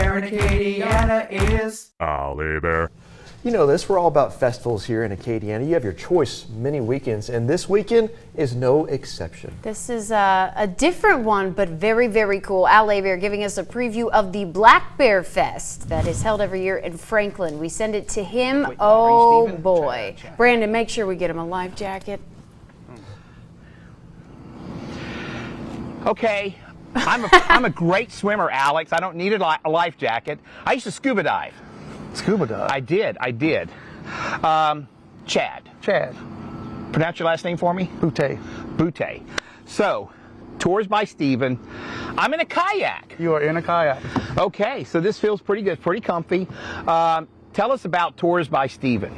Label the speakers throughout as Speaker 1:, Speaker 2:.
Speaker 1: Bear in Acadiana is
Speaker 2: Ollie Bear.
Speaker 3: You know this, we're all about festivals here in Acadiana. You have your choice many weekends, and this weekend is no exception.
Speaker 4: This is a different one, but very, very cool. Ollie Bear giving us a preview of the Black Bear Fest that is held every year in Franklin. We send it to him. Oh boy. Brandon, make sure we get him a life jacket.
Speaker 5: Okay, I'm a great swimmer, Alex. I don't need a life jacket. I used to scuba dive.
Speaker 6: Scuba dive?
Speaker 5: I did. Chad. Pronounce your last name for me? Butte. So, tours by Steven. I'm in a kayak.
Speaker 6: You are in a kayak.
Speaker 5: Okay, so this feels pretty good, pretty comfy. Tell us about Tours by Steven.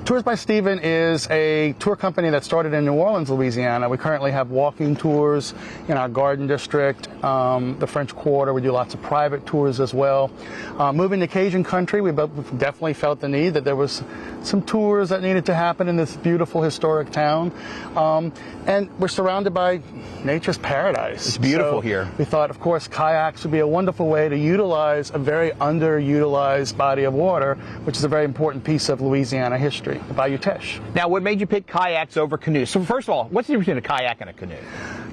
Speaker 6: Tours by Steven is a tour company that started in New Orleans, Louisiana. We currently have walking tours in our Garden District, the French Quarter. We do lots of private tours as well. Moving to Cajun country, we definitely felt the need that there was some tours that needed to happen in this beautiful historic town. And we're surrounded by nature's paradise.
Speaker 5: It's beautiful here.
Speaker 6: We thought, of course, kayaks would be a wonderful way to utilize a very underutilized body of water, which is a very important piece of Louisiana history, the Bayou Teche.
Speaker 5: Now, what made you pick kayaks over canoes? So first of all, what's the difference between a kayak and a canoe?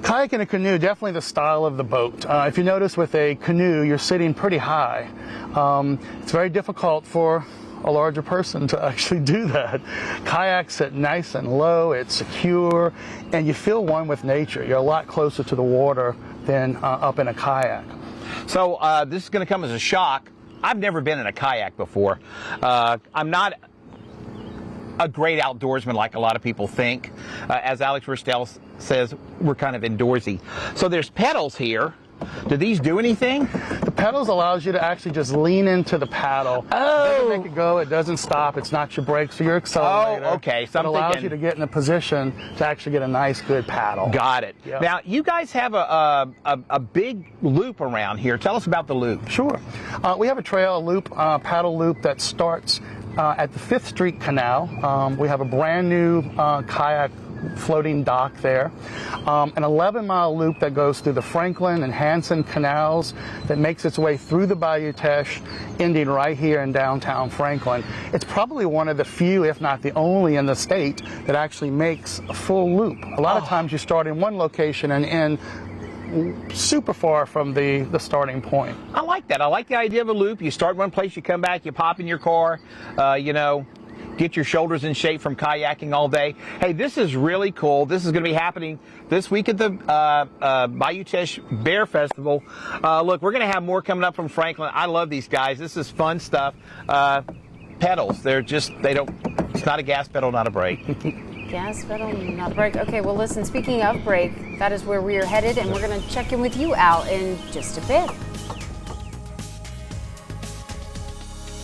Speaker 6: Kayak and a canoe, definitely the style of the boat. If you notice with a canoe, you're sitting pretty high. It's very difficult for a larger person to actually do that. Kayaks sit nice and low, it's secure, and you feel one with nature. You're a lot closer to the water than up in a kayak.
Speaker 5: So this is going to come as a shock. I've never been in a kayak before. I'm not a great outdoorsman like a lot of people think. As Alex Ristel says, we're kind of indoorsy. So there's pedals here. Do these do anything?
Speaker 6: The pedals allows you to actually just lean into the paddle.
Speaker 5: Oh!
Speaker 6: It doesn't make it go, it doesn't stop, it's not your brakes or your accelerator.
Speaker 5: Oh, okay. So
Speaker 6: it allows you to get in a position to actually get a nice, good paddle.
Speaker 5: Got it.
Speaker 6: Yep.
Speaker 5: Now, you guys have a big loop around here. Tell us about the loop.
Speaker 6: Sure. We have a trail loop, paddle loop that starts at the 5th Street Canal. We have a brand new kayak floating dock there. An 11-mile loop that goes through the Franklin and Hanson canals that makes its way through the Bayou Teche, ending right here in downtown Franklin. It's probably one of the few, if not the only in the state, that actually makes a full loop. A lot of times you start in one location and end super far from the starting point.
Speaker 5: I like that. I like the idea of a loop. You start one place, you come back, you pop in your car, get your shoulders in shape from kayaking all day. Hey, this is really cool. This is going to be happening this week at the Bayou Teche Bear Festival. Look, we're going to have more coming up from Franklin. I love these guys. This is fun stuff. Pedals, it's not a gas pedal, not a brake.
Speaker 4: Gas pedal, not a brake. Okay, well listen, speaking of brake, that is where we are headed, and we're going to check in with you, Al, in just a bit.